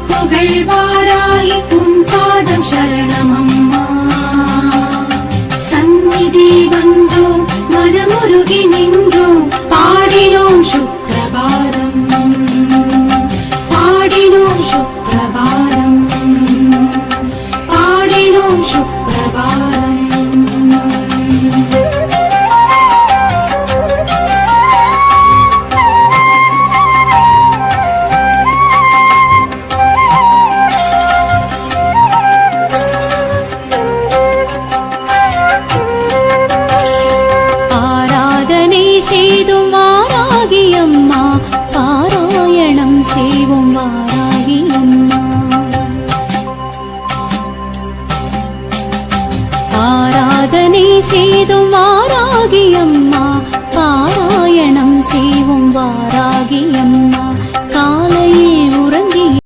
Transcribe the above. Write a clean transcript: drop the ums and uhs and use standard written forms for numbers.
புகழ்வாராய் உன் பாதம் சரணமம்மா. சந்நிதி வந்தோம் மனமுருகி நின்றோம் பாடினோம் சுப்ரபாதம் பாடினோம் சுப்ரபாதம் பாடினோம் சுப்ரபாதம். ஆராதனை செய்தும் வாராகி அம்மா பாராயணம் செய்வோம் வாராகி அம்மா.